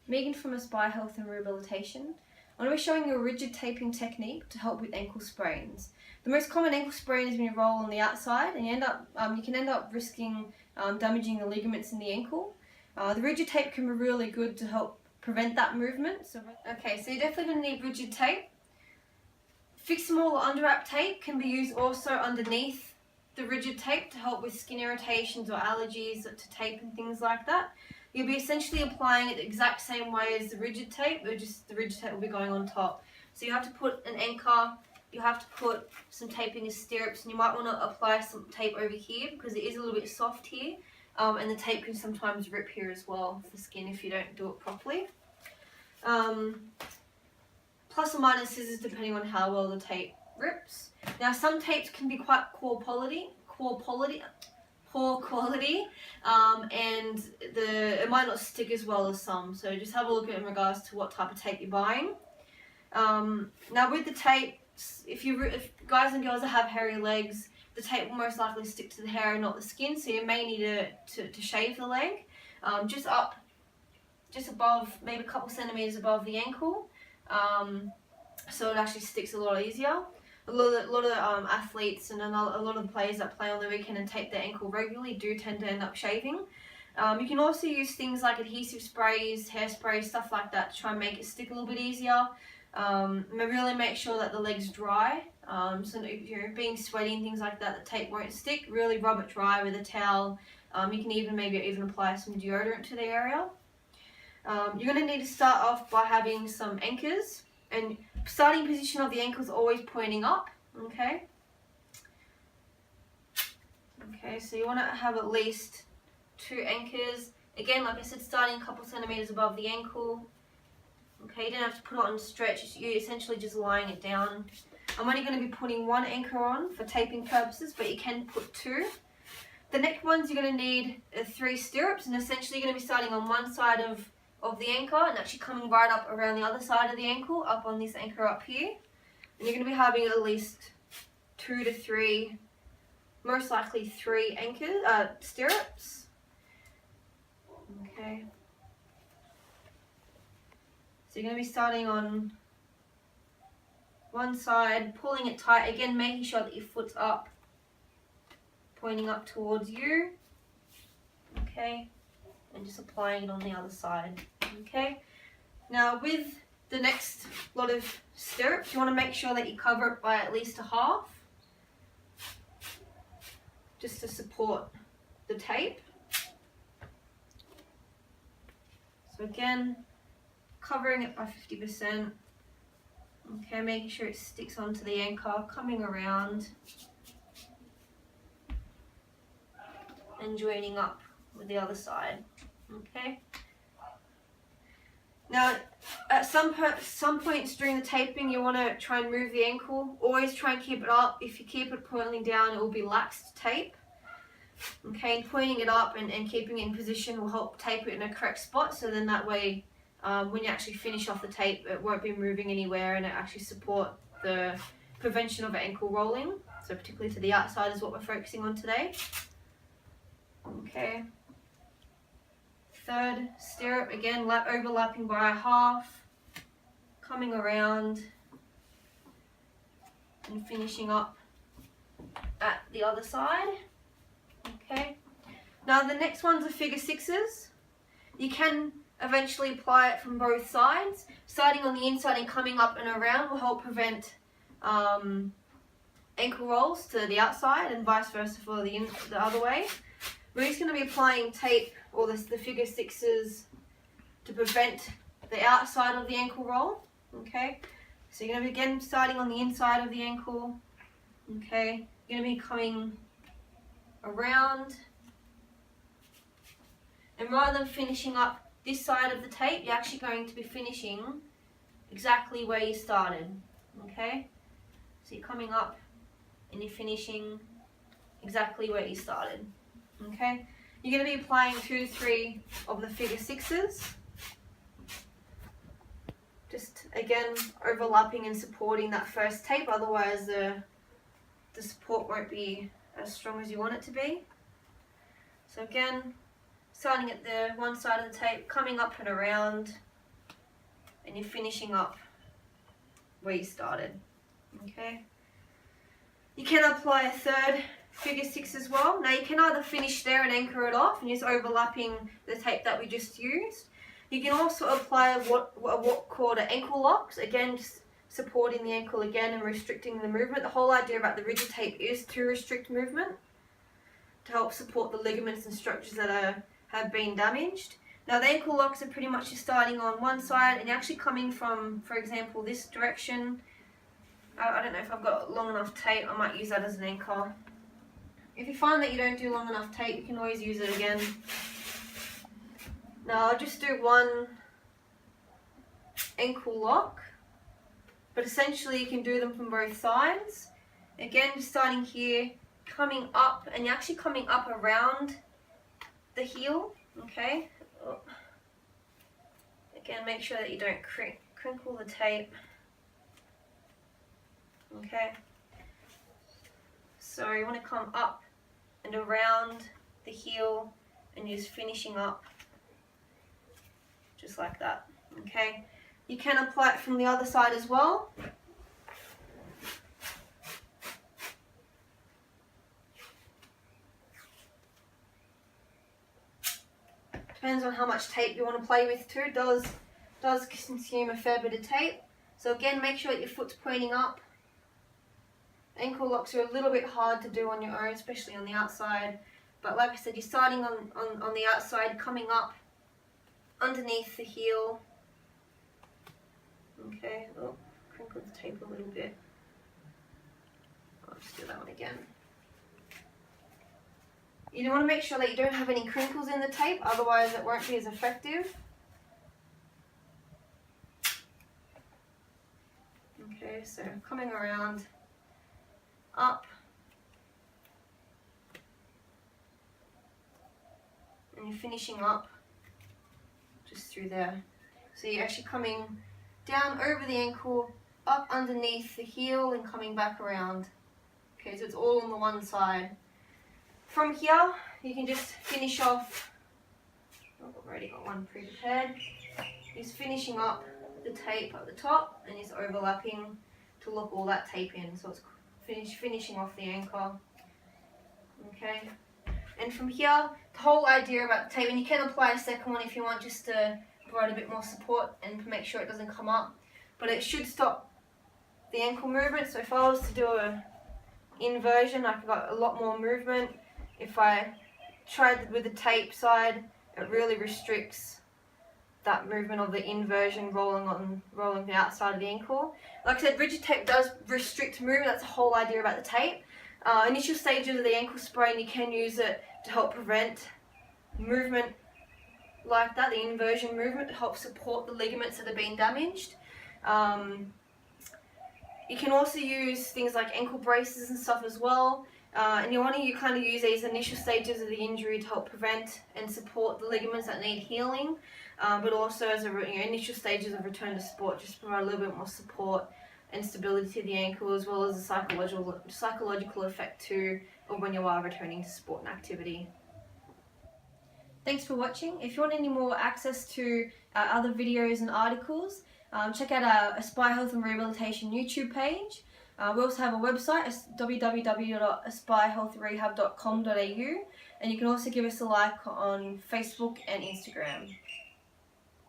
Megan from Aspire Health and Rehabilitation. I'm going to be showing you a rigid taping technique to help with ankle sprains. The most common ankle sprain is when you roll on the outside, and you can end up risking damaging the ligaments in the ankle. The rigid tape can be really good to help prevent that movement. So you're definitely going to need rigid tape. Fixable or underwrap tape can be used also underneath the rigid tape to help with skin irritations or allergies to tape and things like that. You'll be essentially applying it the exact same way as the rigid tape, but just the rigid tape will be going on top. So you have to put an anchor, you have to put some taping as stirrups, and you might want to apply some tape over here because it is a little bit soft here, and the tape can sometimes rip here as well for the skin if you don't do it properly. Plus or minus scissors depending on how well the tape rips. Now some tapes can be quite poor quality, and it might not stick as well as some. So just have a look at it in regards to what type of tape you're buying. Now with the tape, if guys and girls that have hairy legs, the tape will most likely stick to the hair and not the skin. So you may need to shave the leg, just above, maybe a couple centimeters above the ankle. So it actually sticks a lot easier. A lot of athletes and a lot of players that play on the weekend and tape their ankle regularly do tend to end up shaving. You can also use things like adhesive sprays, hairspray, stuff like that to try and make it stick a little bit easier. Really make sure that the leg's dry. So if you're being sweaty and things like that, the tape won't stick. Really rub it dry with a towel. You can maybe even apply some deodorant to the area. You're going to need to start off by having some anchors, and starting position of the ankle is always pointing up. Okay, so you want to have at least 2 anchors. Again, like I said, starting a couple centimeters above the ankle. Okay, you don't have to put it on stretch, you're essentially just lying it down. I'm only going to be putting 1 anchor on for taping purposes, but you can put 2. The next ones you're going to need 3 stirrups, and essentially you're going to be starting on one side of the anchor and actually coming right up around the other side of the ankle, up on this anchor up here. And you're going to be having at least 2 to 3, most likely 3 stirrups. Okay. So you're going to be starting on one side, pulling it tight, again making sure that your foot's up, pointing up towards you. Okay. And just applying it on the other side. Okay. Now with the next lot of stirrups, you want to make sure that you cover it by at least a half, just to support the tape. So again, covering it by 50%. Okay, making sure it sticks onto the anchor, coming around and joining up with the other side. Okay. Now, at some points during the taping, you want to try and move the ankle. Always try and keep it up. If you keep it pointing down, it will be laxed tape. Okay, and pointing it up and keeping it in position will help tape it in a correct spot. So then that way, when you actually finish off the tape, it won't be moving anywhere, and it actually support the prevention of ankle rolling. So particularly to the outside is what we're focusing on today. Okay. 3rd stirrup, again overlapping by a half, coming around and finishing up at the other side. Okay. Now the next ones are figure 6s. You can eventually apply it from both sides. Starting on the inside and coming up and around will help prevent ankle rolls to the outside, and vice versa for the other way. We're just going to be applying tape, or the figure 6s, to prevent the outside of the ankle roll. Okay, so you're going to be again starting on the inside of the ankle. Okay, you're going to be coming around, and rather than finishing up this side of the tape, you're actually going to be finishing exactly where you started. Okay, so you're coming up and you're finishing exactly where you started. Okay, you're going to be applying 2 to 3 of the figure 6s, just again overlapping and supporting that first tape, otherwise the support won't be as strong as you want it to be. So again, starting at the one side of the tape, coming up and around, and you're finishing up where you started. Okay. You can apply a third figure 6 as well. Now you can either finish there and anchor it off and just overlapping the tape that we just used. You can also apply what called an ankle locks, again just supporting the ankle again and restricting the movement. The whole idea about the rigid tape is to restrict movement, to help support the ligaments and structures that have been damaged. Now the ankle locks are pretty much just starting on one side and actually coming from, for example, this direction. I don't know if I've got long enough tape, I might use that as an anchor. If you find that you don't do long enough tape, you can always use it again. Now I'll just do one ankle lock, but essentially you can do them from both sides. Again, just starting here, coming up, and you're actually coming up around the heel, okay? Oh. Again, make sure that you don't crinkle the tape. Okay, so you want to come up and around the heel and you're just finishing up just like that. Okay, you can apply it from the other side as well. Depends on how much tape you want to play with too. It does consume a fair bit of tape. So again, make sure that your foot's pointing up. Ankle locks are a little bit hard to do on your own, especially on the outside. But like I said, you're starting on the outside, coming up underneath the heel. Okay, oh, crinkle the tape a little bit. I'll just do that one again. You want to make sure that you don't have any crinkles in the tape, otherwise it won't be as effective. Okay, so coming around, up, and you're finishing up just through there. So you're actually coming down over the ankle, up underneath the heel, and coming back around. Okay, so it's all on the one side. From here, you can just finish off. Oh, I've already got one pre-prepared. Just finishing up the tape at the top, and just overlapping to lock all that tape in. So it's finishing off the anchor. Okay, and from here, the whole idea about the tape, and you can apply a second one if you want, just to provide a bit more support and to make sure it doesn't come up, but it should stop the ankle movement. So if I was to do a inversion, I've got a lot more movement. If I tried with the tape side, it really restricts that movement of the inversion rolling the outside of the ankle. Like I said, rigid tape does restrict movement. That's the whole idea about the tape. Initial stages of the ankle sprain, you can use it to help prevent movement like that, the inversion movement, to help support the ligaments that have been damaged. You can also use things like ankle braces and stuff as well. And you want to kind of use these initial stages of the injury to help prevent and support the ligaments that need healing, but also as initial stages of return to sport, just to provide a little bit more support and stability to the ankle, as well as a psychological effect too of when you are returning to sport and activity. Thanks for watching. If you want any more access to other videos and articles, check out our Aspire Health and Rehabilitation YouTube page. We also have a website, www.aspirehealthrehab.com.au, and you can also give us a like on Facebook and Instagram.